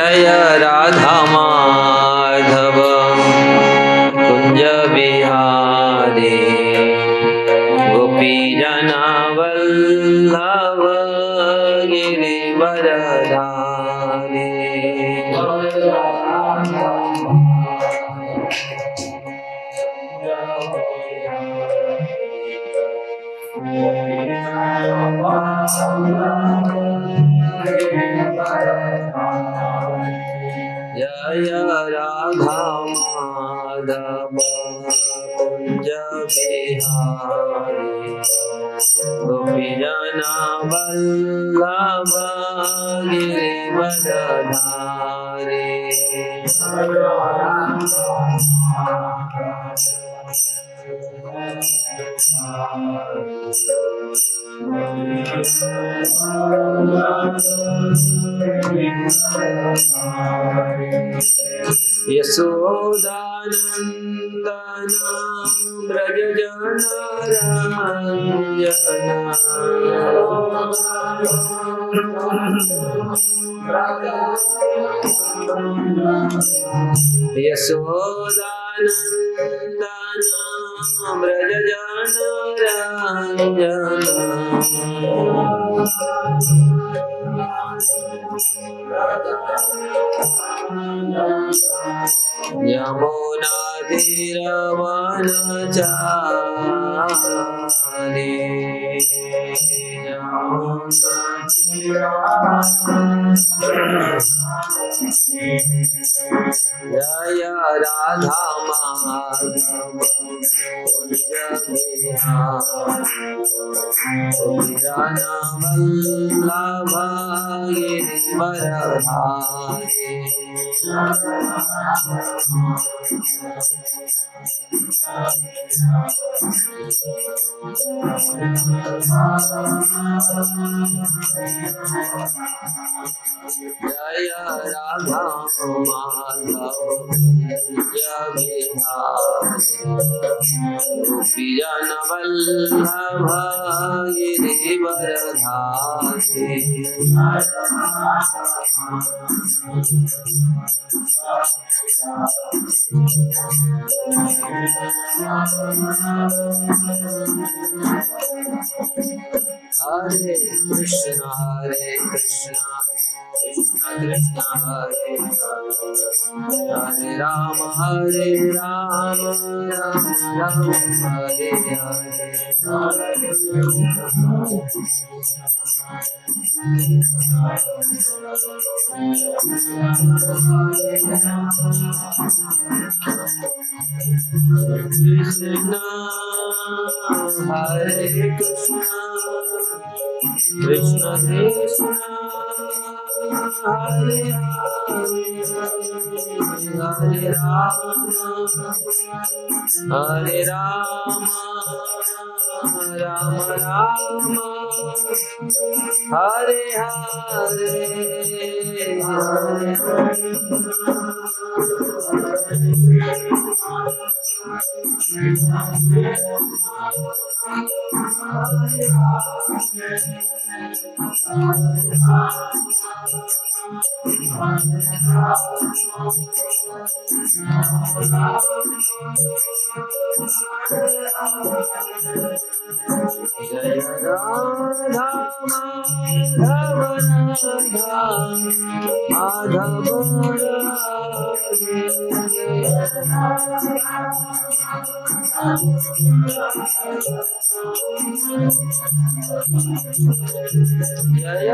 जय राधा माधव कुंज बिहारी गोपी जना वल्लभ गिरिवरधारी। जय राधा माधव कुंज बिहारी गोपी जना वल्लभ गिरिवरधारी। यशोदानंदन ब्रज जनरंजन यशोदानंदन ब्रज जनरंजन यमुना तीरवनचारी जय राधा माधव कुंज बिहारी गोपी जना वल्लभ गिरिवरधारी। जय राधा माधव कुंज बिहारी गोपी जना वल्लभ गिरिवरधारी। हरे कृष्ण कृष्ण कृष्ण हरे हरे राम राम राम हरे हरे। कृष्ण हरे कृष्ण कृष्ण कृष्ण हरे हरे हरे राम राम राम हरे हरे। जय राधा माधव जय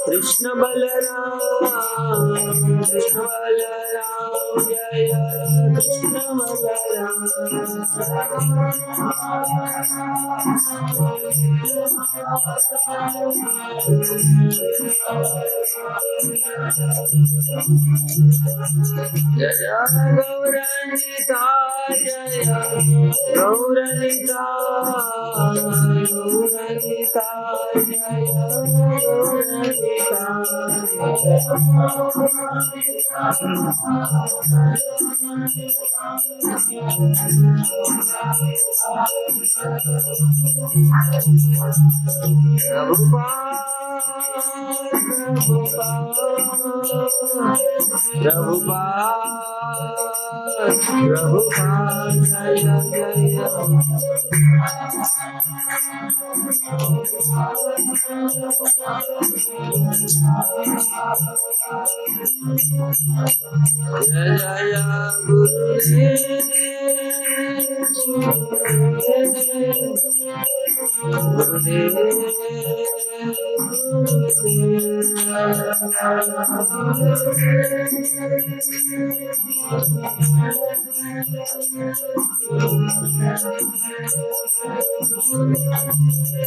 कृष्ण बलराम जय कृष्ण बलराम। जय गौरनिता जय गौरनिता गौरनिता जय गौरनिता। Prabhupada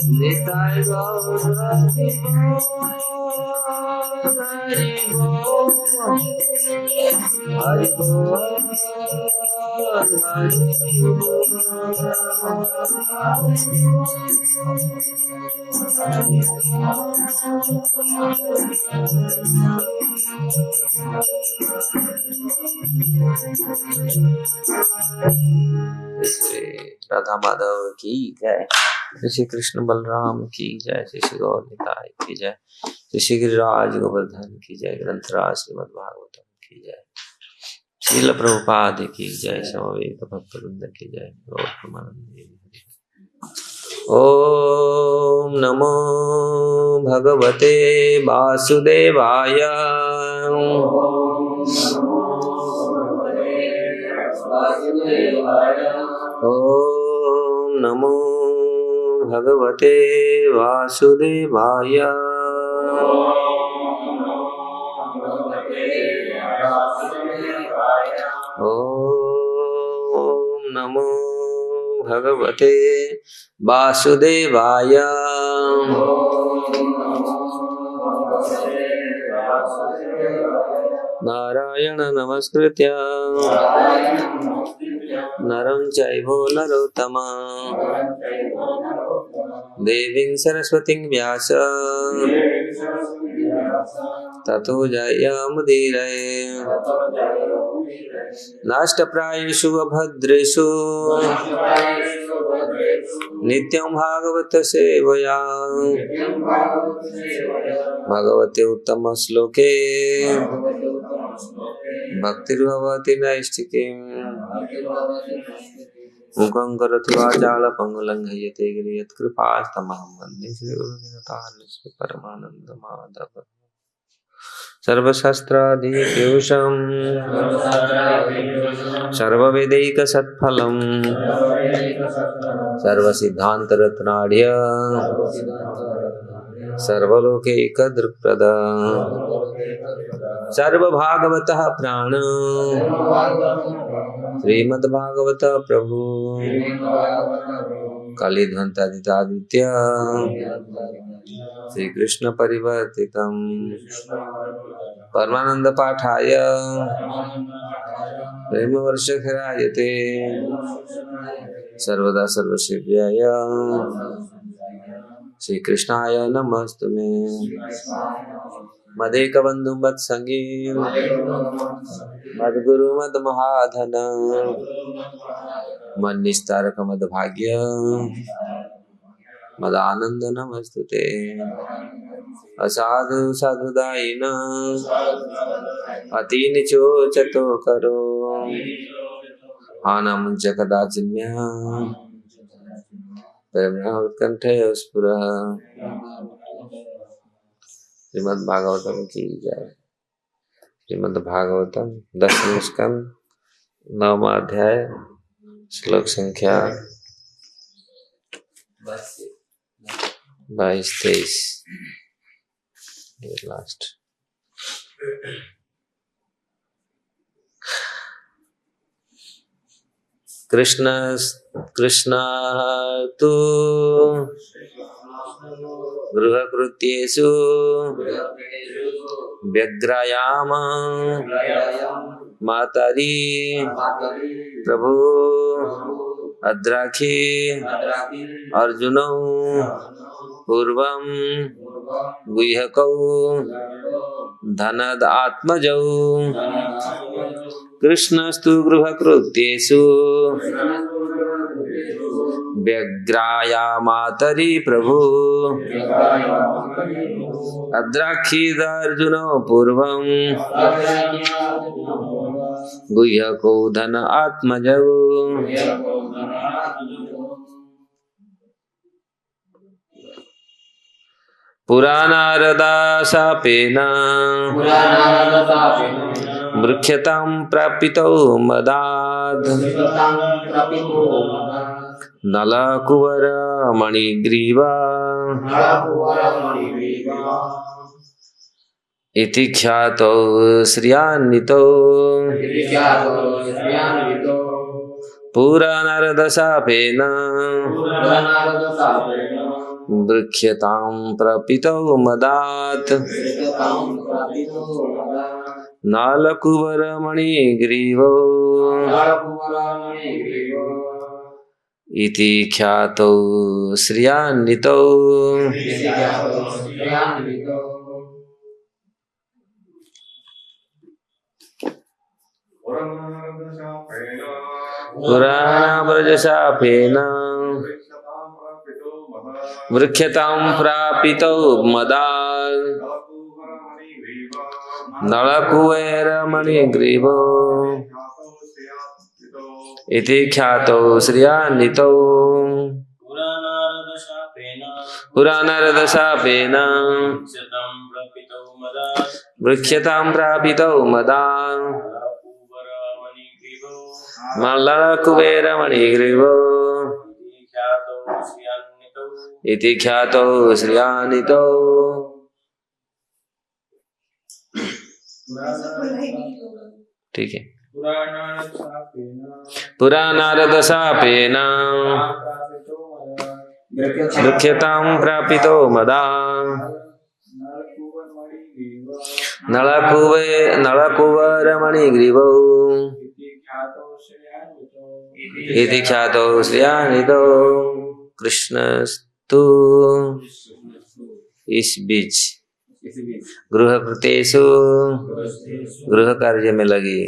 Nitai Gaur Hari Bol, Hari Bol, Hari Radha Madhav की जय, श्री कृष्ण बलराम की जय, श्री गौर निताई की जय, श्री गिरिराज गोवर्धन की जय, ग्रंथराज श्रीमद् भागवतम की जय, श्रील प्रभुपाद की जय, समवेत भक्तवृंद की जय, गौर प्रेमानंद। ओम नमो भगवते वासुदेवाय। ओम नमो भगवते वासुदेवाय। ओम नमो भगवते वासुदेवाय। नारायण नमस्कृत्य नरं चैव नरोत्तमं देवीं सरस्वतीं व्यास ततो जयमुदीरये। नष्टप्रायेषु अभद्रेषु नित्यं भागवत सेवया भगवते उत्तम श्लोके भक्तिर्भवति नैष्ठिकीम्। मुखं करोति वाचालं पङ्गुलङ्घयते गिरिं यत्कृपातमहं वन्दे श्रीगुरुदीनतारिणं परमानन्दमाधवम्। सर्वशास्त्राधिकेशं सर्ववेदैकसत्फलं सर्वसिद्धान्तरत्नाढ्य सर्वलोकैकदृक्पदं सर्वभागवतः प्राण श्रीमद्भागवत प्रभु कलिध्वंतादित्य श्री कृष्ण परिवर्तितम् परमानंद पाठाय प्रेम वर्षखरायते सर्वदा सर्वसेव्याय श्री कृष्णाय नमस्तुमे। मदेक बंधु मत संगी मद गुरु मद महाधन मन निस्तारक मद भाग्य मद आनंद नमस्तुते। असाधु साधुदायिन अति निचोचतो करो आनमुंच कदाचिन्य उत्कंठे स्फुरः। श्रीमद् भागवतम की जय। श्रीमद् भागवतम 10वें स्कंद 9वां अध्याय श्लोक संख्या 22-23 लास्ट। कृष्ण तु गृहकृत्येषु व्यग्रायाम मातरि प्रभु अद्राखि अर्जुनौ पूर्वं गुह्यकौ धनदात्मजौ कृष्णस्तु गृहकृत्येषु व्यग्राया मातरी प्रभु अद्राक्षीदार्जुन पूर्वं गुह्यको धन आत्मजौ पुरानारदा शापेन वृक्षतां प्रापितौ मदात् नलकुवर मणिग्रीवा इति ख्यातौ श्रियान्वितौ पुरानारदशापेन वृक्षतां प्रापितौ मदात् नालकुवरमणिग्रीवो इति ख्यातौ श्रियान्वितौ पुराणाव्रजशापेन वृक्षतां प्रापितौ मदात् नलकुवरमणिग्रीवो इति ख्यातौ श्रियान्वितौ पुराणारदशापेन वृक्षतां प्रापितौ मदात् नलकुवरमणिग्रीवो इति ख्यातौ श्रियान्वितौ। ठीक है। पुराणारदशापेन वृक्षतां प्रापितौ मदात् नलकुवरमणिग्रीवो इति ख्यातौ श्रियान्वितौ। कृष्णस्तु इस बीच गृहकृतेषु गृह कार्य में लगी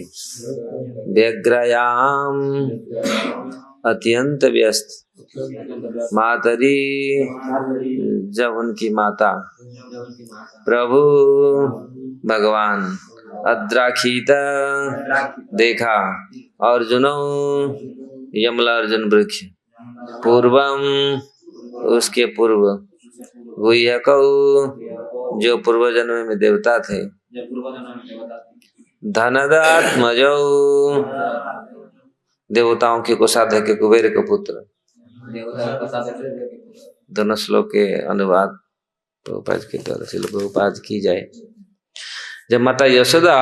व्यग्रायाम अत्यंत व्यस्त मातरी जब उनकी माता प्रभु भगवान अद्राक्षीत देखा अर्जुनो यमला अर्जुन वृक्ष पूर्वम उसके पूर्व गुह्यकौ जो पूर्व जन्म में देवता थे धनदात्मजौ देवताओं के कोषाध्यक्ष के कुबेर के पुत्र। दोनों श्लोक के अनुवाद प्रभुपाद के द्वारा श्रील प्रभुपाद की जाए। जब माता यशोदा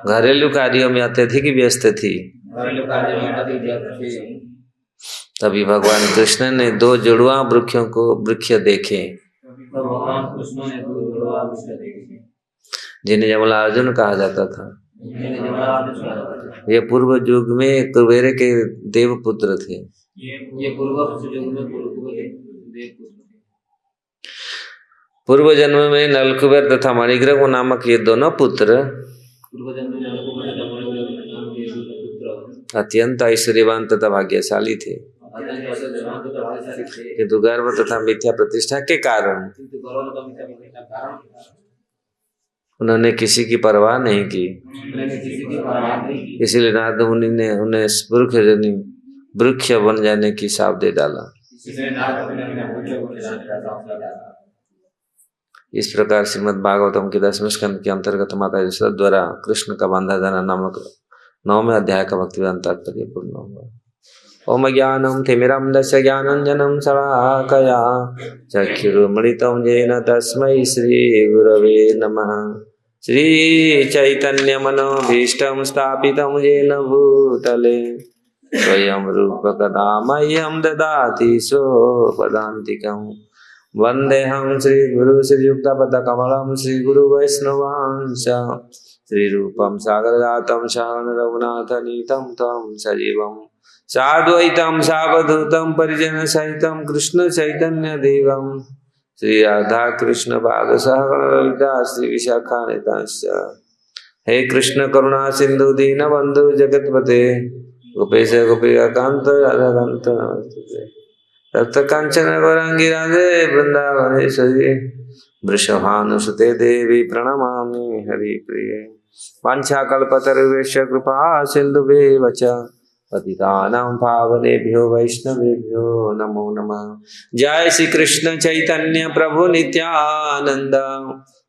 घरेलू कार्यों में अत्यधिक व्यस्त थी तभी भगवान कृष्ण ने दो जुड़वा वृक्षों को वृक्ष देखे जिन्हें यमला अर्जुन कहा जाता था। ये पूर्व युग में कुबेर के देव पुत्र थे। पूर्व जन्म में नलकुबेर तथा मणिग्रीव नामक ये दोनों पुत्र अत्यंत ऐश्वर्यवान तथा भाग्यशाली थे, किंतु गर्व तथा मिथ्या प्रतिष्ठा के कारण उन्होंने किसी की परवाह नहीं की। इसीलिए नारद मुनि ने उन्हें वृक्ष बन जाने की शाप दे डाला। इस प्रकार श्रीमद् भागवतम के 10वें स्कंद के अंतर्गत माता यशोदा द्वारा कृष्ण का बांधा जाना नामक 9वें अध्याय का भक्तिवेदांत तात्पर्य पूर्ण हुआ। ओम ज्ञानम तिमिरम दस्य ज्ञानंजनम शलाकया चक्षुरुन्मीलितं येन तस्मै श्री गुरवे नमः। श्री चैतन्य मनोभीष्टं स्थापितं येन भूतले स्वयं रूप कदा मह्यं ददाति स्वपदान्तिकम्। वन्देऽहं श्रीगुरु श्रीयुक्तपदकमलं श्रीगुरुवैष्णवांश श्रीरूपं सागरजातं शरणं रघुनाथनीतं तं सजीवं साद्वैतं सावधूतं परिजनसहितं कृष्ण चैतन्य देवं श्री राधा कृष्ण पाद सहगण ललिता श्री विशाखान्वितांश्च। हे कृष्ण करुणा सिंधु दीनबंधु जगतपते गोपेश गोपिका कांत राधा कांत नमस्ते। तप्त कांचन गौरांगी राधे वृंदावनेश्वरी वृषभानुसुते देवी प्रणमामि हरिप्रिये। वाञ्छाकल्पतरुभ्यश्च कृपा सिन्धुभ्येव च पतितानां पावनेभ्यो वैष्णवेभ्यो नमो नमः। जय श्री कृष्ण चैतन्य प्रभु नित्यानंद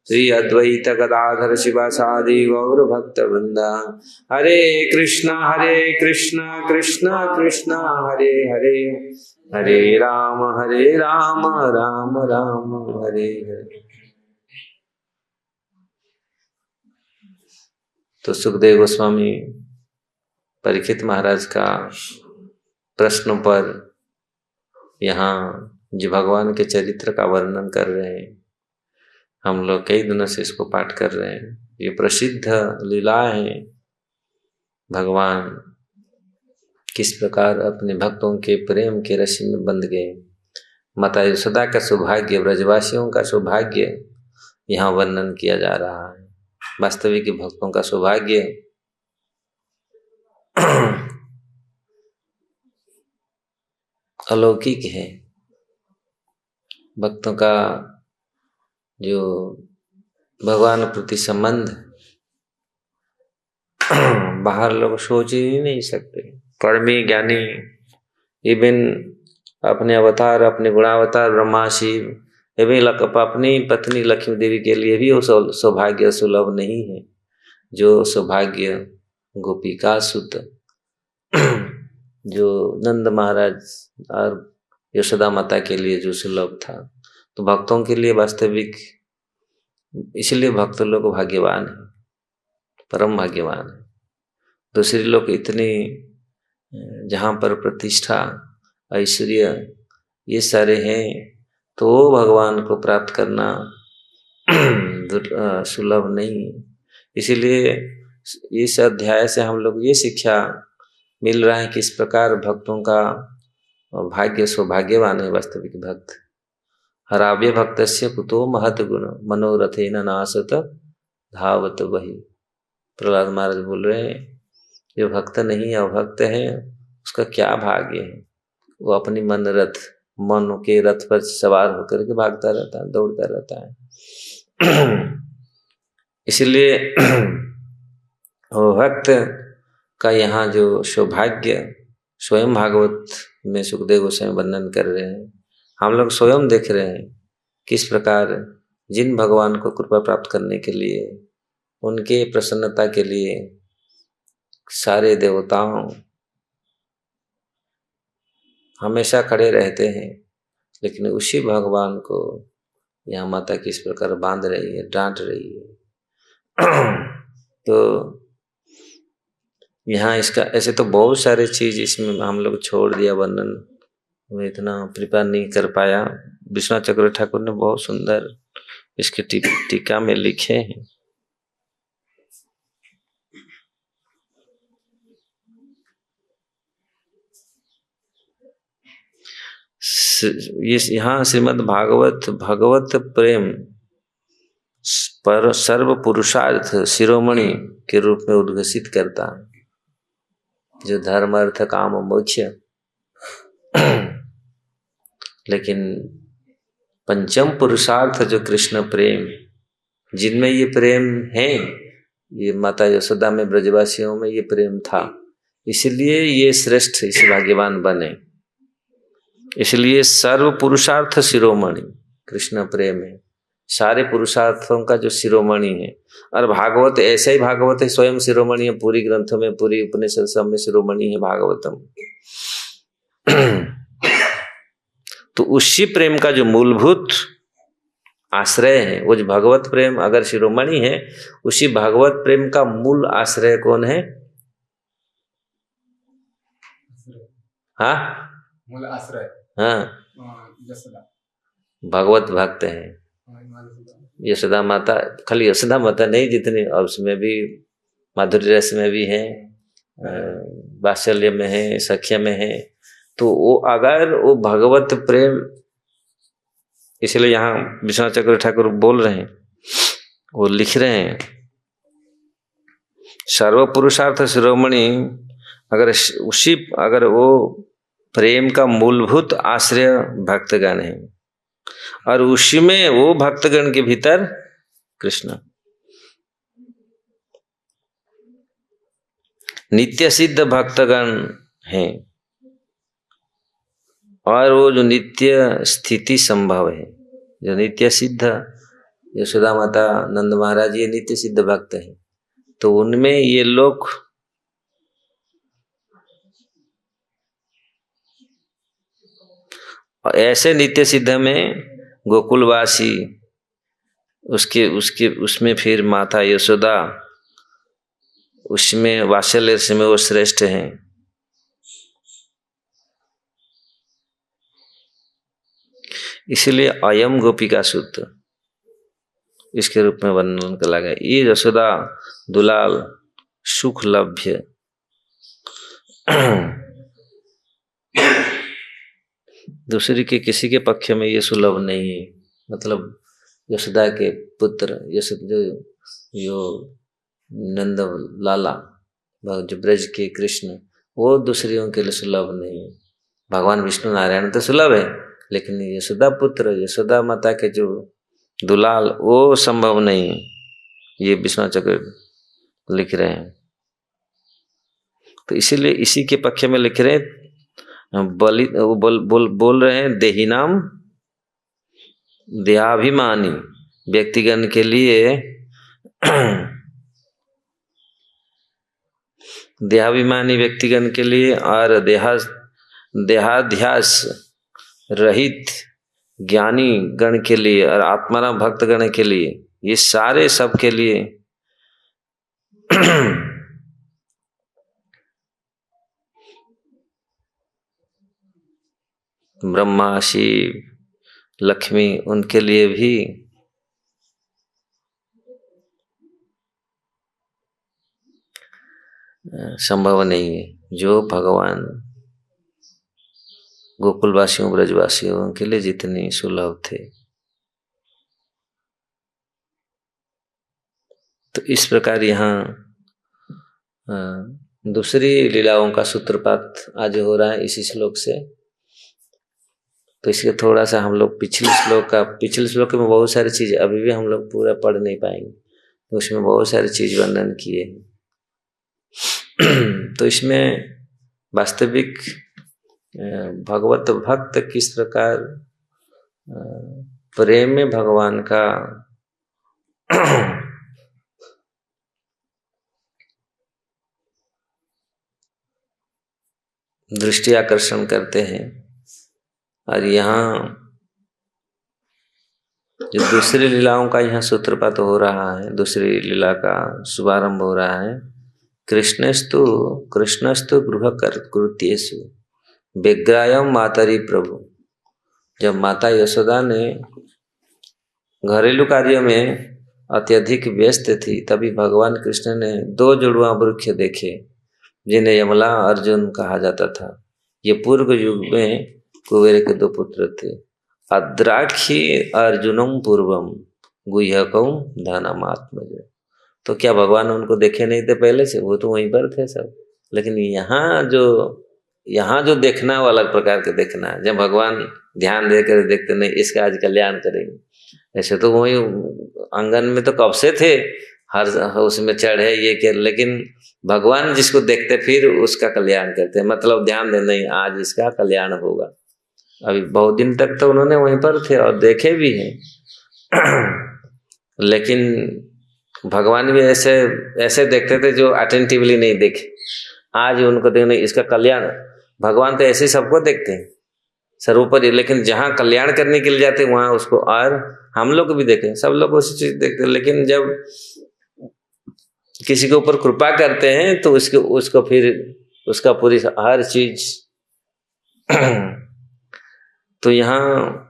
श्री अद्वैत गदाधर शिवासादि गौर भक्त वृंदा। हरे कृष्ण कृष्ण कृष्ण हरे हरे, हरे राम राम राम हरे हरे। तो सुखदेव गोस्वामी परीक्षित महाराज का प्रश्नों पर यहाँ जो भगवान के चरित्र का वर्णन कर रहे हैं, हम लोग कई दिनों से इसको पाठ कर रहे हैं। ये प्रसिद्ध लीला है, भगवान किस प्रकार अपने भक्तों के प्रेम के रस्सी में बंध गए। माता यशोदा का सौभाग्य, ब्रजवासियों का सौभाग्य यहाँ वर्णन किया जा रहा है। वास्तविक भक्तों का सौभाग्य अलौकिक है। भक्तों का जो भगवान प्रति संबंध बाहर लोग सोच ही नहीं सकते। कर्मी ज्ञानी इवन अपने अवतार, अपने गुणावतार ब्रह्मा शिव एवं अपनी पत्नी लक्ष्मी देवी के लिए भी वो सौभाग्य सुलभ नहीं है जो सौभाग्य गोपिका सुत जो नंद महाराज और यशोदा माता के लिए जो सुलभ था। तो भक्तों के लिए वास्तविक, इसलिए भक्त लोग भाग्यवान है, परम भाग्यवान है। दूसरे लोग इतनी जहाँ पर प्रतिष्ठा ऐश्वर्य ये सारे हैं, तो भगवान को प्राप्त करना सुलभ नहीं। इसीलिए इस अध्याय से हम लोग ये शिक्षा मिल रहा है कि इस प्रकार भक्तों का भाग्य सौभाग्यवान है वास्तविक भक्त। हराव्य भक्तस्य कुतो महत गुण मनोरथेन नासत धावत वही। प्रहलाद महाराज बोल रहे हैं, जो भक्त नहीं अभक्त है उसका क्या भाग्य है। वो अपनी मन के रथ पर सवार होकर के भागता रहता है, दौड़ता रहता है। इसलिए भक्त का यहाँ जो सौभाग्य स्वयं भागवत में सुखदेव गोस्वामी वर्णन कर रहे हैं, हम लोग स्वयं देख रहे हैं किस प्रकार जिन भगवान को कृपा प्राप्त करने के लिए, उनके प्रसन्नता के लिए सारे देवताओं हमेशा खड़े रहते हैं, लेकिन उसी भगवान को यहाँ माता किस प्रकार बांध रही है, डांट रही है। तो यहाँ इसका ऐसे तो बहुत सारे चीज इसमें हम लोग छोड़ दिया, वर्णन में इतना प्रिपेयर नहीं कर पाया। विश्वनाथ चक्रवर्ती ठाकुर ने बहुत सुंदर इसके टीका में लिखे हैं। ये यहाँ श्रीमद् भागवत भगवत प्रेम पर सर्व पुरुषार्थ शिरोमणि के रूप में उद्घोषित करता है, जो धर्म अर्थ काम मोक्ष। लेकिन पंचम पुरुषार्थ जो कृष्ण प्रेम, जिनमें ये प्रेम है, ये माता यशोदा में ब्रजवासियों में ये प्रेम था, इसलिए ये श्रेष्ठ इस भाग्यवान बने। इसलिए सर्व पुरुषार्थ शिरोमणि कृष्ण प्रेम है, सारे पुरुषार्थों का जो शिरोमणि है। और भागवत ऐसा ही भागवत है, स्वयं शिरोमणि है, पूरी ग्रंथों में, पूरी उपनिषद सब में शिरोमणि है भागवतम। तो उसी प्रेम का जो मूलभूत आश्रय है, वो जो भगवत प्रेम अगर शिरोमणि है, उसी भगवत प्रेम का मूल आश्रय कौन है? हाँ, मूल आश्रय हाँ, भगवत भक्त है यशोदा माता। खाली यशोदा माता नहीं, जितने उसमें भी माधुर्य रस में भी है, वात्सल्य में है, सख्य में है। तो वो अगर वो भगवत प्रेम, इसलिए यहाँ विश्वनाथ चक्रवर्ती ठाकुर बोल रहे हैं, वो लिख रहे हैं, सर्व पुरुषार्थ शिरोमणि अगर वो प्रेम का मूलभूत आश्रय भक्तगण है और उसी में वो भक्तगण के भीतर कृष्ण नित्य सिद्ध भक्तगण हैं और वो जो नित्य स्थिति संभव है, जो नित्य सिद्ध यशोदा माता नंद महाराज ये नित्य सिद्ध भक्त हैं, तो उनमें ये लोग ऐसे नित्य सिद्ध में गोकुलवासी उसके उसके उसमें फिर माता यशोदा उसमें वात्सल्य से में वो श्रेष्ठ हैं। इसलिए अयम गोपिका सूत्र इसके रूप में वर्णन कर लगा। ये यशोदा दुलाल सुख लभ्य दूसरी के किसी के पक्ष में ये सुलभ नहीं है। मतलब यशोदा के पुत्र जो नंद लाला जो ब्रज के कृष्ण वो दूसरियों के लिए सुलभ नहीं है। भगवान विष्णु नारायण तो सुलभ है, लेकिन यशोदा पुत्र यशोदा माता के जो दुलाल वो संभव नहीं है। ये विश्वनाथ चक्र लिख रहे हैं। तो इसीलिए इसी के पक्ष में लिख रहे हैं बलि बोल रहे हैं देहीनाम देहाभिमानी व्यक्तिगण के लिए देहाभिमानी व्यक्तिगण के लिए और देहाध्यास रहित ज्ञानी गण के लिए और आत्माराम भक्त गण के लिए, ये सारे सब के लिए ब्रह्मा शिव लक्ष्मी उनके लिए भी संभव नहीं है। जो भगवान गोकुलवासियों ब्रजवासियों के लिए जितनी सुलभ थे। तो इस प्रकार यहाँ दूसरी लीलाओं का सूत्रपात आज हो रहा है इसी श्लोक से। तो इसके थोड़ा सा हम लोग पिछले श्लोक में बहुत सारी चीज अभी भी हम लोग पूरा पढ़ नहीं पाएंगे, तो उसमें बहुत सारी चीज वर्णन किए हैं। तो इसमें वास्तविक भगवत भक्त किस प्रकार प्रेम में भगवान का दृष्टि आकर्षण करते हैं। और यहाँ जो दूसरी लीलाओं का यहाँ सूत्रपात हो रहा है, दूसरी लीला का शुभारंभ हो रहा है। कृष्णस्तु गृह कृत्येषु विग्रायम मातरी प्रभु। जब माता यशोदा ने घरेलू कार्यों में अत्यधिक व्यस्त थी, तभी भगवान कृष्ण ने 2 जुड़वा वृक्ष देखे जिन्हें यमला अर्जुन कहा जाता था। ये पूर्व युग में कुबेर के 2 पुत्र थे, अद्राक्षी अर्जुनम पूर्वम गुह्यकम धनमात्मज। तो क्या भगवान उनको देखे नहीं थे पहले से? वो तो वहीं पर थे सब। लेकिन यहाँ जो देखना वो अलग प्रकार के देखना है। जब भगवान ध्यान देकर देखते नहीं इसका आज कल्याण करेंगे, ऐसे तो वही आंगन में तो कब से थे, हर उसमें चढ़े ये क्या, लेकिन भगवान जिसको देखते फिर उसका कल्याण करते हैं। मतलब ध्यान दे नहीं आज इसका कल्याण होगा। अभी बहुत दिन तक तो उन्होंने वहीं पर थे और देखे भी हैं लेकिन भगवान भी ऐसे देखते थे जो अटेंटिवली नहीं देखे। आज उनको देखने इसका कल्याण, भगवान तो ऐसे सबको देखते हैं सर्वोपरि, लेकिन जहाँ कल्याण करने के लिए जाते हैं वहां उसको, और हम लोग भी देखें सब लोग उसी चीज देखते हैं। लेकिन जब किसी के ऊपर कृपा करते हैं तो उसको फिर उसका पूरी हर चीज तो यहाँ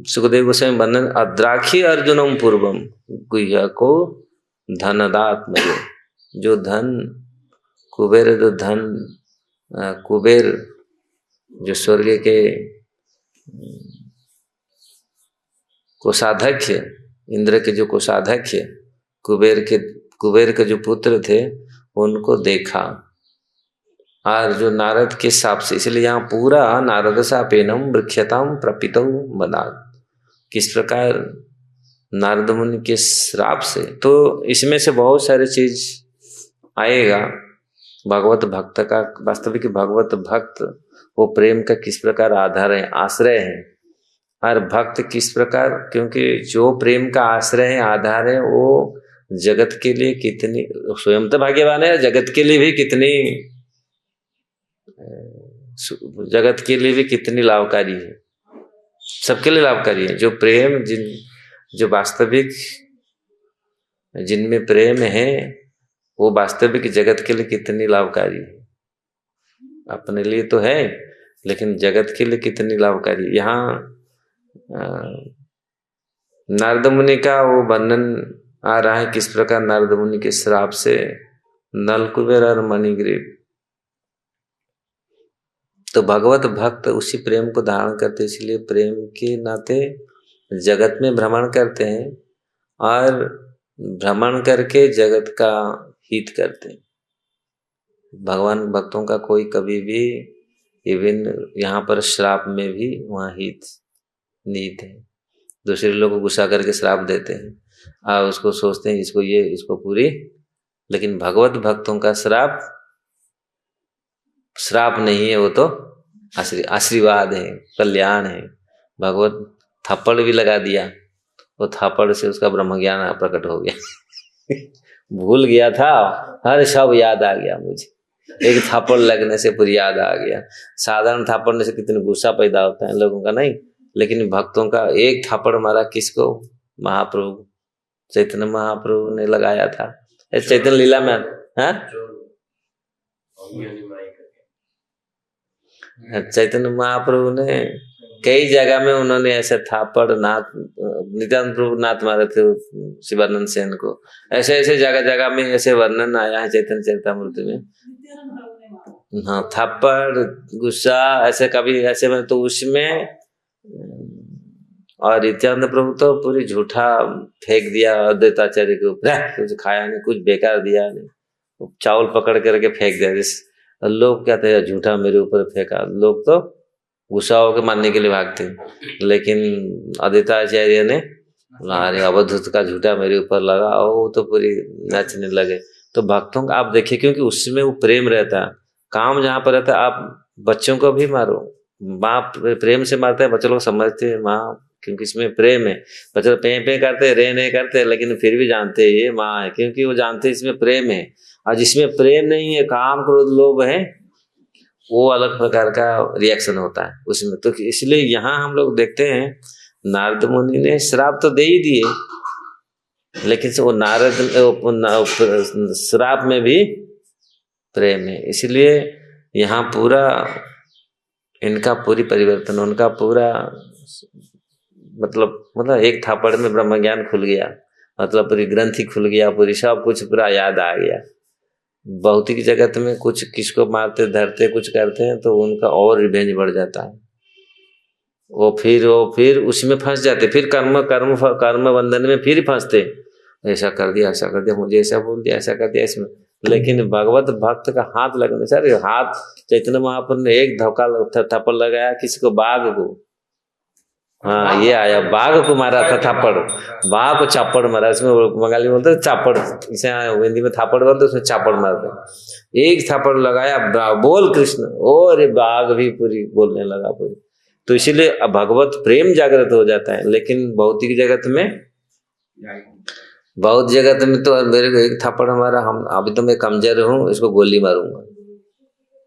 सुखदेव गोस्वामी वर्णन अद्राक्षी अर्जुनम पूर्वम गुह्य को धनदात्मज। जो धन कुबेर, जो धन कुबेर जो स्वर्ग के कोषाध्यक्ष, इंद्र के जो कोषाध्यक्ष, कुबेर के जो पुत्र थे उनको देखा। और जो नारद के हिसाब से, इसलिए यहाँ पूरा नारद सापेनम वृक्षताम प्रपितौ मदाद, किस प्रकार नारद मुनि के श्राप से। तो इसमें से बहुत सारे चीज आएगा। भगवत भक्त का, वास्तविक भगवत भक्त वो प्रेम का किस प्रकार आधार है, आश्रय है। और भक्त किस प्रकार, क्योंकि जो प्रेम का आश्रय है, आधार है, वो जगत के लिए कितनी, स्वयं तो भाग्यवान है, जगत के लिए भी कितनी, जगत के लिए भी कितनी लाभकारी है, सबके लिए लाभकारी है। जो प्रेम, जो वास्तविक जिनमें प्रेम है, वो वास्तविक जगत के लिए कितनी लाभकारी है। अपने लिए तो है, लेकिन जगत के लिए कितनी लाभकारी। यहाँ नारद मुनि का वो वर्णन आ रहा है, किस प्रकार नारद मुनि के श्राप से नल कुबेर और मणिग्रीव। तो भगवत भक्त उसी प्रेम को धारण करते, इसलिए प्रेम के नाते जगत में भ्रमण करते हैं और भ्रमण करके जगत का हित करते हैं। भगवान भक्तों का कोई कभी भी, इवन यहाँ पर श्राप में भी वहाँ हित निहित है। दूसरे लोग को गुस्सा करके श्राप देते हैं और उसको सोचते हैं इसको ये, इसको पूरी, लेकिन भगवत भक्तों का श्राप नहीं है, वो तो आशीर्वाद है, कल्याण है। भगवत थप्पड़ भी लगा दिया, वो थप्पड़ से उसका ब्रह्म ज्ञान प्रकट हो गया। भूल गया था, हर सब याद आ गया मुझे, एक थप्पड़ लगने से पूरी याद आ गया। साधारण थप्पड़ने से कितने गुस्सा पैदा होता है लोगों का, नहीं, लेकिन भक्तों का एक थप्पड़ मारा किसको, महाप्रभु चैतन्य महाप्रभु ने लगाया था, चैतन्य लीला में। चैतन्य महाप्रभु ने कई जगह में उन्होंने ऐसे थापड़ नाथ, नित्यानंद प्रभु नाथ मारे थे शिवानंद सेन को। ऐसे ऐसे जगह जगह में ऐसे वर्णन आया है चैतन्य चरितामृत में। हाँ, थापड़, गुस्सा, ऐसे कभी ऐसे में, तो उसमें और नित्यानंद प्रभु तो पूरी झूठा फेंक दिया अद्वैताचार्य के ऊपर, कुछ खाया नहीं, कुछ बेकार दिया नहीं, चावल पकड़ करके फेंक दिया। लोग क्या थे, झूठा मेरे ऊपर फेंका, लोग तो गुस्सा होकर मानने के लिए भागते, लेकिन अद्वैताचार्य ने अरे अवधूत का झूठा मेरे ऊपर लगा, वो तो पूरी नाचने लगे। तो भक्तों का आप देखिए, क्योंकि उसमें वो प्रेम रहता है। काम जहाँ पर रहता है, आप बच्चों को भी मारो, माँ प्रेम से मारता है, बच्चे लोग समझते हैं माँ, क्योंकि इसमें प्रेम है। बच्चे पे पे करते, रे नहीं करते, लेकिन फिर भी जानते हैं ये माँ है, क्योंकि वो जानते हैं इसमें प्रेम है। और जिसमें प्रेम नहीं है, काम क्रोध लोभ है, वो अलग प्रकार का रिएक्शन होता है उसमें। तो इसलिए यहाँ हम लोग देखते हैं नारद मुनि ने श्राप तो दे ही दिए, लेकिन वो नारद श्राप में भी प्रेम है। इसलिए यहाँ पूरा इनका पूरी परिवर्तन, उनका पूरा मतलब एक थापड़ में ब्रह्म ज्ञान खुल गया, मतलब पूरी ग्रंथि खुल गया, पूरी सब कुछ पूरा याद आ गया। भौतिक जगत में कुछ किसको मारते धरते कुछ करते हैं तो उनका और रिवेंज बढ़ जाता है, वो फिर उसमें फंस जाते, फिर कर्म बंधन में फिर फंसते, ऐसा कर दिया, मुझे ऐसा बोल दिया, ऐसा कर दिया इसमें। लेकिन भगवत भक्त का हाथ लगने से, हाथ चैतन्य महाप्रभु ने एक धक्का थप्पड़ लगाया किसी को, बाघ को, हाँ ये आया, बाघ को मारा था थप्पड़, बाघ को चापड़ मारा। इसमें बंगाली बोलते चापड़, इसे हिंदी में थापड़ बोलते, उसमें चापड़ मारते। एक थापड़ लगाया, बोल कृष्ण, और बाघ भी पूरी बोलने लगा पूरी। तो इसीलिए भगवत प्रेम जागृत हो जाता है। लेकिन भौतिक जगत में, बहुत जगत में तो मेरे को एक थप्पड़ हमारा, हम अभी तो मैं कमजोर हूँ, इसको गोली मारूंगा,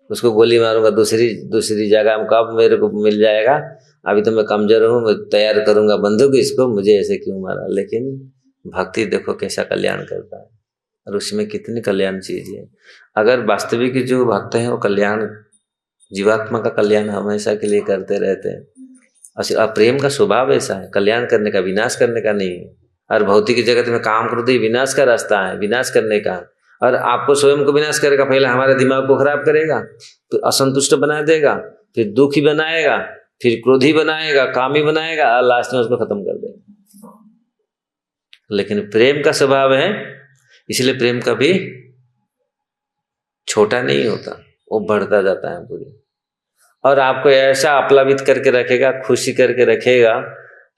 उसको गोली मारूंगा, दूसरी जगह में कब मेरे को मिल जाएगा, अभी तो मैं कमजोर हूँ, मैं तैयार करूंगा बंदूक, इसको मुझे ऐसे क्यों मारा। लेकिन भक्ति देखो कैसा कल्याण करता है, और उसमें कितनी कल्याण चीज है। अगर वास्तविक जो भक्त हैं वो कल्याण, जीवात्मा का कल्याण हमेशा के लिए करते रहते हैं। और प्रेम का स्वभाव ऐसा है, कल्याण करने का, विनाश करने का नहीं है। और भौतिक जगत में काम क्रोध ही विनाश का रास्ता है, विनाश करने का। और आपको स्वयं को विनाश करेगा, पहले हमारे दिमाग को खराब करेगा, फिर असंतुष्ट बना देगा, फिर दुखी बनाएगा, फिर क्रोधी बनाएगा, कामी बनाएगा, और लास्ट में उसको खत्म कर देगा। लेकिन प्रेम का स्वभाव है, इसलिए प्रेम कभी छोटा नहीं होता, वो बढ़ता जाता है पूरी, और आपको ऐसा आप्लावित करके रखेगा, खुशी करके रखेगा,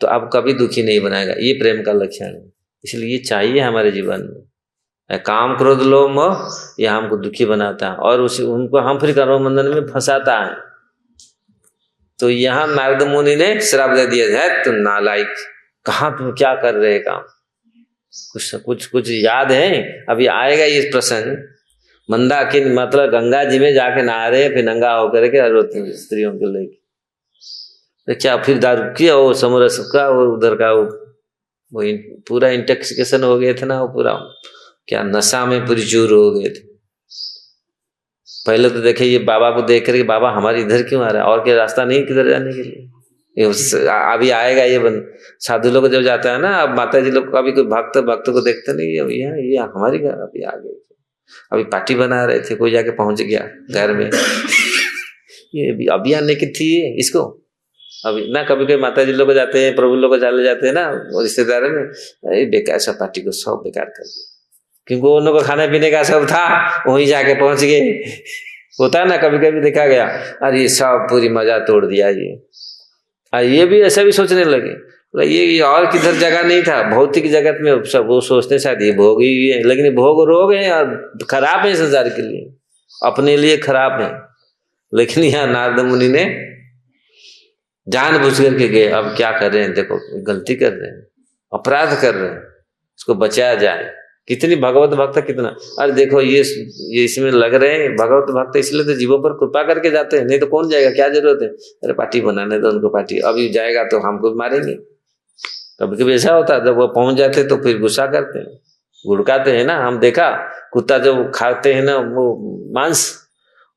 तो आप कभी दुखी नहीं बनाएगा। ये प्रेम का लक्षण है। इसलिए ये चाहिए हमारे जीवन में। काम क्रोध लोभ मोह ये हमको दुखी बनाता है और उसी उनको हम फिर कर्म बंधन में फंसाता है। तो यहाँ नारद मुनि ने श्राप दे दिया है, तुम नालायक, कहाँ तुम क्या कर रहे काम, कुछ याद है? अभी आएगा ये प्रसंग। मंदाकिनी मतलब गंगा जी में जाके नहा रहे, फिर नंगा होकर के रोती स्त्रियों को लेके, तो क्या फिर दारू किया वो समरस का, वो उधर का वो पूरा इंटॉक्सिकेशन हो गए थे ना, वो पूरा क्या नशा में पूरी चूर हो गए थे। पहले तो देखे ये बाबा को देख करके, बाबा हमारे इधर क्यों आ रहा है, और क्या रास्ता नहीं किधर जाने के लिए। अभी आएगा ये साधु लोग जब जाता है ना, अब माता जी लोग अभी कोई भक्त को देखते नहीं, अब ये हमारी घर अभी आ गए, अभी पार्टी बना रहे थे, कोई जाके पहुंच गया घर में ये अभी आने की थी इसको। अभी ना कभी कभी माता जी लोग जाते हैं, प्रभु लोग चले जाते हैं ना रिश्तेदारों में, बेकार सा पार्टी को सब बेकार कर दिया, क्योंकि उन लोगों को खाने पीने का सब था, वहीं जाके पहुंच गए। होता है ना, कभी कभी देखा गया, अरे सब पूरी मजा तोड़ दिया ये। और ये भी ऐसा भी सोचने लगे, ये और किधर जगह नहीं था भौतिक जगत में, सब वो सोचते शायद ये भोग ही है, लेकिन भोग रोग है और खराब है संसार के लिए, अपने लिए खराब है। लेकिन यहाँ नारद मुनि ने जानबूझ करके गए, अब क्या कर रहे हैं, देखो गलती कर रहे हैं, अपराध कर रहे हैं, इसको बचाया जाए। कितनी भगवत भक्त कितना, अरे देखो ये इसमें लग रहे हैं भगवत भक्त, इसलिए तो जीवों पर कृपा करके जाते हैं, नहीं तो कौन जाएगा, क्या जरूरत है, अरे पार्टी बनाने दो उनको, पार्टी अभी जाएगा तो हमको भी मारेंगे। कभी कभी ऐसा होता है, जब वो पहुंच जाते तो फिर गुस्सा करते हैं, घुड़काते हैं ना। हम देखा कुत्ता जब खाते हैं ना वो मांस,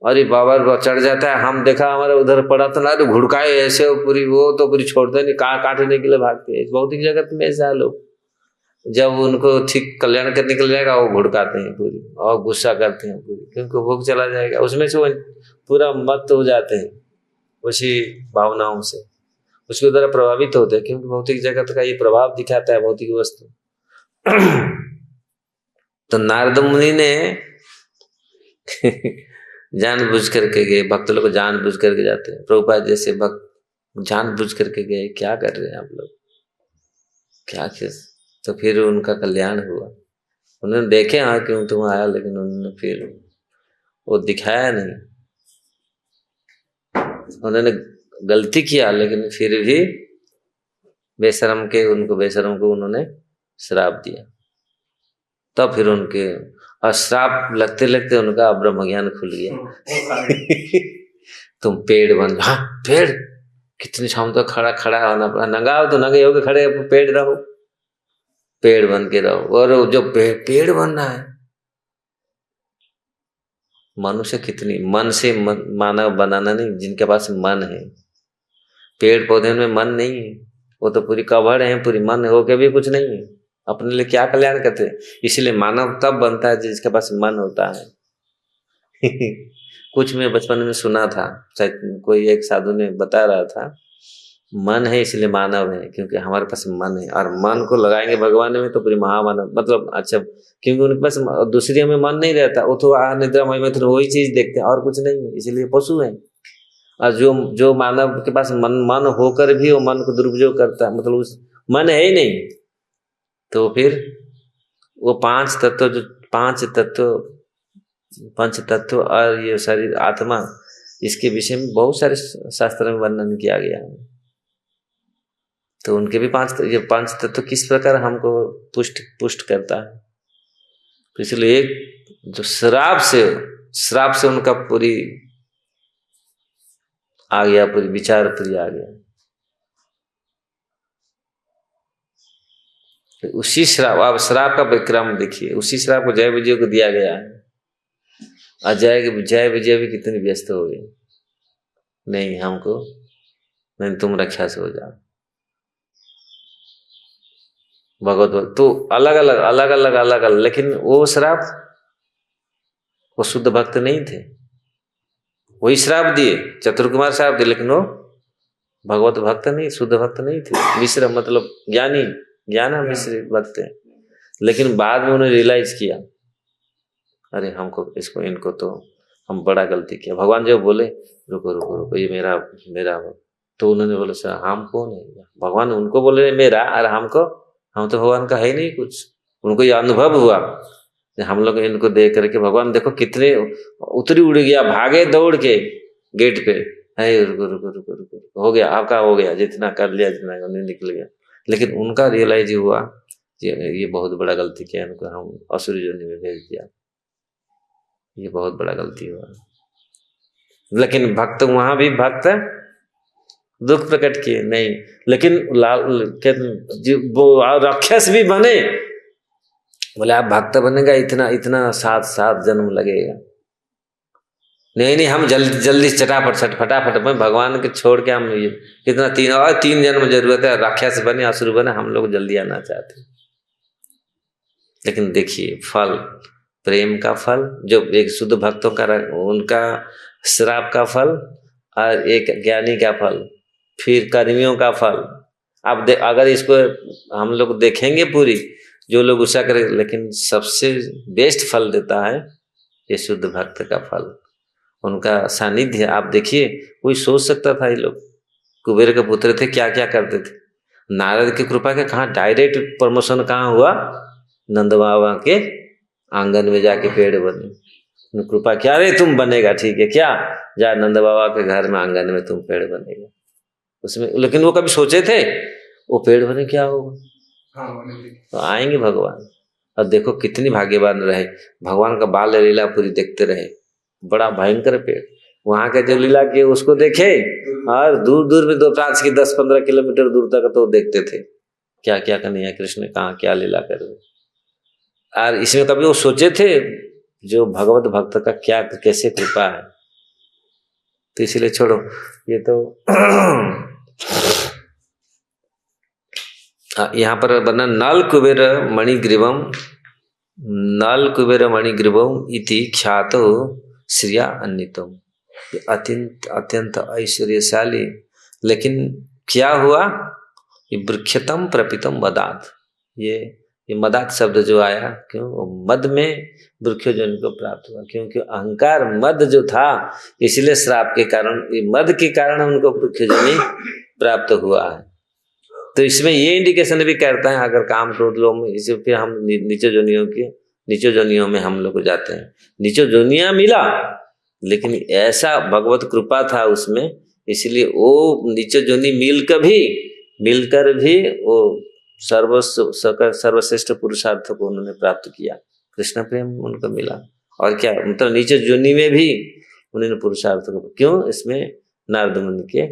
अरे बाबा चढ़ जाता है, हम देखा हमारे उधर पड़ा तो ना, घुड़काए ऐसे पूरी, वो तो पूरी छोड़ते नहीं, काटने के लिए भागते हैं। भौतिक जगत में ऐसा है, लोग जब उनको ठीक कल्याण करने के लिए जाएगा वो घुड़काते हैं पूरी और गुस्सा करते हैं पूरी, क्योंकि भोग चला जाएगा, उसमें से वो पूरा मत हो जाते हैं उसी भावनाओं से, उसके द्वारा प्रभावित होते हैं, क्योंकि भौतिक जगत का ये प्रभाव दिखाता है भौतिक वस्तु। तो नारद मुनि ने जानबूझ करके गए, भक्त लोग जानबूझ करके जाते हैं, प्रभुपाद जैसे भक्त जानबूझ करके गए, क्या कर रहे हैं आप लोग, क्या किस, तो फिर उनका कल्याण हुआ। उन्होंने देखे हाँ क्यों तुम आया, लेकिन उन्होंने फिर वो दिखाया नहीं, उन्होंने गलती किया, लेकिन फिर भी उनको बेशरम को उन्होंने श्राप दिया। तब फिर उनके और श्राप लगते लगते उनका ब्रह्म ज्ञान खुल गया। तुम पेड़ बन, हाँ पेड़, कितनी शाम तक खड़ा होना पड़ा, नंगा हो तो नंगे होके खड़े, पेड़ रहो, पेड़ बन के रहो। और जो पेड़ बनना है, मनुष्य कितनी मन से मानव बनाना नहीं, जिनके पास मन है। पेड़ पौधे में मन नहीं है, वो तो पूरी कवड़ है, पूरी मन हो के भी कुछ नहीं है, अपने लिए क्या कल्याण करते। इसलिए मानव तब बनता है जिसके पास मन होता है। कुछ मैं बचपन में सुना था, शायद कोई एक साधु ने बता रहा था, मन है इसलिए मानव है, क्योंकि हमारे पास मन है, और मन को लगाएंगे भगवान में तो पूरी महामानव, मतलब अच्छा, क्योंकि उनके पास दूसरी में मन नहीं रहता, वो तो निद्रा में तो वही चीज देखते हैं और कुछ नहीं है, इसलिए पशु है। और जो मानव के पास मन होकर भी वो मन को दुरुपयोग करता है, मतलब उस मन है ही नहीं, तो फिर वो पंच तत्व और ये शरीर आत्मा, इसके विषय में बहुत सारे शास्त्र में वर्णन किया गया है। तो उनके भी ये पांच तत्व किस प्रकार हमको पुष्ट करता है। तो इसलिए एक जो श्राप से उनका पूरी आ गया, पूरी विचार पूरी आ गया। तो उसी श्राप, आप श्राप का विक्रम देखिए, उसी श्राप को जय विजय को दिया गया है। जय विजय भी कितने व्यस्त हो गए, नहीं हमको नहीं, तुम रक्षा से हो जाओ। भगवत तो अलग अलग, लेकिन वो श्राप, वो शुद्ध भक्त नहीं थे, वही श्राप दिए, चतुर्कुमार श्राप दिए, लेकिन वो भगवत भक्त नहीं, शुद्ध भक्त नहीं थे। मिश्र मतलब ज्ञान मिश्र भक्त है, लेकिन बाद में उन्होंने रियलाइज किया, अरे हमको इनको तो हम बड़ा गलती किया। भगवान जब बोले रुको रुको रुको, ये मेरा मेरा, तो उन्होंने बोला सर हम कौन है? भगवान उनको बोले मेरा, और हमको, हम तो भगवान का है ही नहीं कुछ। उनको ये अनुभव हुआ, हम लोग इनको देख करके भगवान देखो कितने उतरी उड़ गया, भागे दौड़ के गेट पे, है रुको रुको रुको रुको, हो गया आपका, हो गया जितना कर लिया, जितना निकल गया। लेकिन उनका रियलाइज हुआ ये बहुत बड़ा गलती किया, इनको हम असुर योनि में भेज दिया, ये बहुत बड़ा गलती हुआ। लेकिन भक्त, वहां भी भक्त दुख प्रकट किए नहीं, लेकिन वो राक्षस भी बने, बोले आप भक्त बनेगा इतना इतना 7 जन्म लगेगा। नहीं नहीं, हम जल्दी जल्दी चटापट फटाफट में भगवान के छोड़ के हम ये कितना 3 जन्म जरूरत है, राक्षस बने असुर बने, हम लोग जल्दी आना चाहते हैं। लेकिन देखिए फल, प्रेम का फल, जो एक शुद्ध भक्तों का उनका श्राप का फल, और एक ज्ञानी का फल, फिर कर्मियों का फल। अब अगर इसको हम लोग देखेंगे पूरी, जो लोग गुस्सा करें, लेकिन सबसे बेस्ट फल देता है ये शुद्ध भक्त का फल, उनका सानिध्य। आप देखिए, कोई सोच सकता था ये लोग कुबेर के पुत्र थे, क्या क्या करते थे। नारद की कृपा के कहाँ डायरेक्ट प्रमोशन कहाँ हुआ? नंद बाबा के आंगन में जाके पेड़ बने। कृपा क्या, रे तुम बनेगा, ठीक है क्या, जा नंद बाबा के घर में आंगन में तुम पेड़ बनेगा उसमें। लेकिन वो कभी सोचे थे वो पेड़ बने क्या होगा? तो आएंगे भगवान। और देखो कितनी भाग्यवान रहे, भगवान का बाल लीला पूरी देखते रहे, बड़ा भयंकर पेड़, वहां के जो लीला किए उसको देखे, और दूर दूर में 2-5 की 10-15 किलोमीटर दूर तक तो देखते थे क्या क्या करनी है कृष्ण, कहाँ क्या लीला कर रहे। और इसमें कभी वो सोचे थे जो भगवत भक्त का क्या कैसे कृपा है। तो इसीलिए छोड़ो ये तो यहाँ पर बना नल कुबेर मणिग्रीवम, नल कुबेर मणिग्रीवम इति ख्यातो श्रिया अन्वितम, अत्यंत अत्यंत ऐश्वर्यशाली। लेकिन क्या हुआ? ये वृक्षतम प्रपितम मदात, ये मदात शब्द जो आया, क्यों? मद में वृक्षजन को प्राप्त हुआ, क्योंकि अहंकार मद जो था, इसलिए श्राप के कारण, ये मद के कारण उनको वृक्षजनी प्राप्त हुआ है। तो इसमें ये इंडिकेशन भी करता है, अगर काम क्रोध लोग में, इसे फिर हम नीचे जोनियों में हम लोग जाते हैं। नीचे जोनिया मिला, लेकिन ऐसा भगवत कृपा था उसमें, इसलिए वो नीचे जोनी मिलकर भी वो सर्वश्रेष्ठ पुरुषार्थ को उन्होंने प्राप्त किया, कृष्ण प्रेम उनको मिला। और क्या मतलब नीचे जोनी में भी उन्होंने पुरुषार्थ को, क्यों? इसमें नारद मुनि के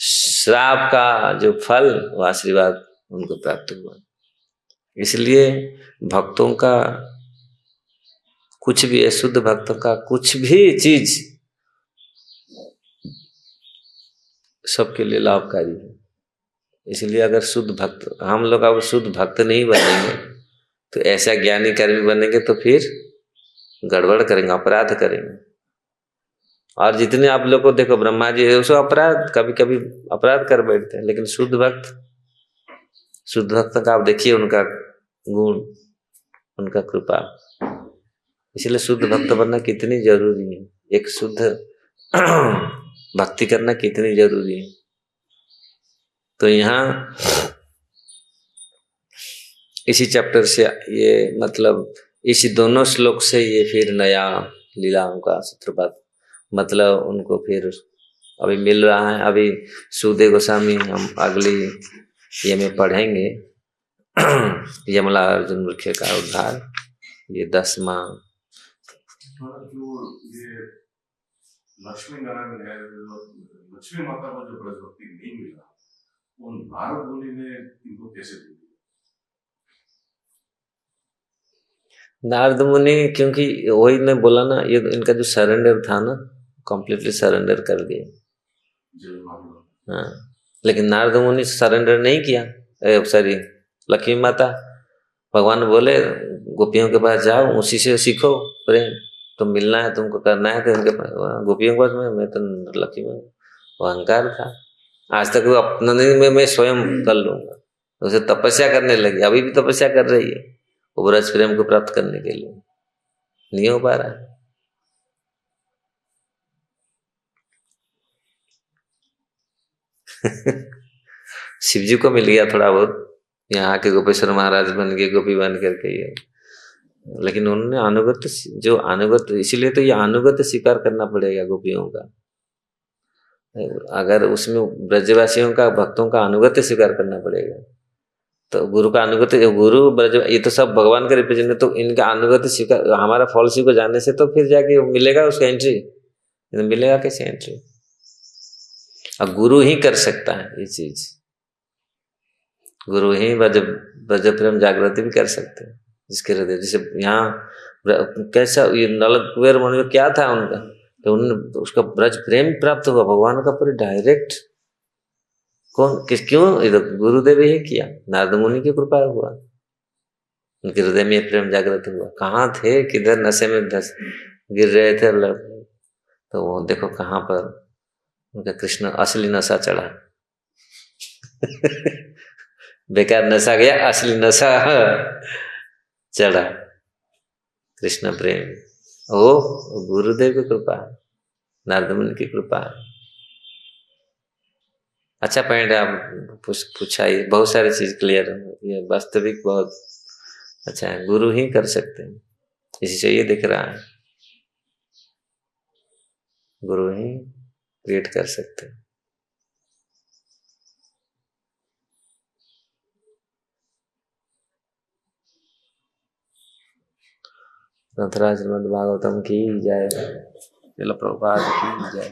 श्राप का जो फल, वो आशीर्वाद उनको प्राप्त हुआ। इसलिए भक्तों का कुछ भी, शुद्ध भक्तों का कुछ भी चीज सबके लिए लाभकारी है। इसलिए अगर शुद्ध भक्त, हम लोग अब शुद्ध भक्त नहीं बनेंगे तो ऐसा ज्ञानी कर्मी बनेंगे तो फिर गड़बड़ करेंगे, अपराध करेंगे। और जितने आप लोग को देखो, ब्रह्मा जी है, उसको अपराध कभी कभी अपराध कर बैठते हैं, लेकिन शुद्ध भक्त का आप देखिए उनका गुण, उनका कृपा। इसलिए शुद्ध भक्त बनना कितनी जरूरी है, एक शुद्ध भक्ति करना कितनी जरूरी है। तो यहाँ इसी चैप्टर से ये मतलब इस दोनों श्लोक से ये फिर नया लीलाओं का सूत्रपात, मतलब उनको फिर अभी मिल रहा है। अभी सुखदेव गोस्वामी हम अगली ये में पढ़ेंगे यमला अर्जुन वृक्ष का उद्धार, ये 10वां। जो ये लक्ष्मी नारायण है, लक्ष्मी माता को जो ब्रजभक्ति नहीं मिला, वो नारद मुनि ने इनको कैसे दी? नारद मुनि, क्योंकि वही ने बोला ना, ये इनका जो सरेंडर था ना, कंप्लीटली सरेंडर कर दिए। हाँ, लेकिन नारद मुनि सरेंडर नहीं किया। सॉरी, लक्ष्मी माता, भगवान बोले गोपियों के पास जाओ, उसी से सीखो प्रेम, तो मिलना है तुमको, करना है तो उनके पास, गोपियों के पास मैं तो लक्ष्मी में, वो अहंकार था। आज तक वो अपना नहीं, मैं स्वयं कर लूंगा, उसे तपस्या करने लगी, अभी भी तपस्या कर रही है वो ब्रज प्रेम को प्राप्त करने के लिए, नहीं हो पा रहा है। शिव जी को मिल गया थोड़ा बहुत, यहाँ के गोपेश्वर महाराज बन गए गोपी बन करके ये, लेकिन उन्होंने अनुगत, जो अनुगत, इसीलिए तो ये अनुगत स्वीकार करना पड़ेगा गोपियों का। अगर उसमें ब्रजवासियों का, भक्तों का अनुगत्य स्वीकार करना पड़ेगा, तो गुरु का अनुगत्य, गुरु ब्रज, ये तो सब भगवान का रिप्रेजेंट, तो इनका अनुगत्य स्वीकार, हमारा फॉल्सी को जानने से तो फिर जाके मिलेगा उसका एंट्री, मिलेगा कैसे एंट्री? अब गुरु ही कर सकता है ये चीज, गुरु ही ब्रज प्रेम जागृति भी कर सकते हैं जिसके हृदय, जैसे यहाँ कैसा ये नल कुबेर मुनि में क्या था उनका, तो उन्होंने उसका ब्रज प्रेम प्राप्त हुआ भगवान का पूरे डायरेक्ट। क्यों? ये तो गुरुदेव ही किया, नारद मुनि की कृपा हुआ, उनके हृदय में प्रेम जागृत हुआ। कहाँ थे, किधर नशे में गिर रहे थे, तो वो देखो कहाँ पर उनका कृष्ण असली नशा चढ़ा। बेकार नशा गया, असली नशा चढ़ा, कृष्ण प्रेम। ओ गुरुदेव की कृपा, नारद मुनि की कृपा। अच्छा पॉइंट है, आप पूछा, ये बहुत सारी चीज क्लियर है, ये वास्तविक बहुत अच्छा है, गुरु ही कर सकते हैं, इसी से ये दिख रहा है, गुरु ही क्रिएट कर सकते हैं। ग्रंथराज श्रीमद् भागवतम की जय, प्रभुपाद की जय।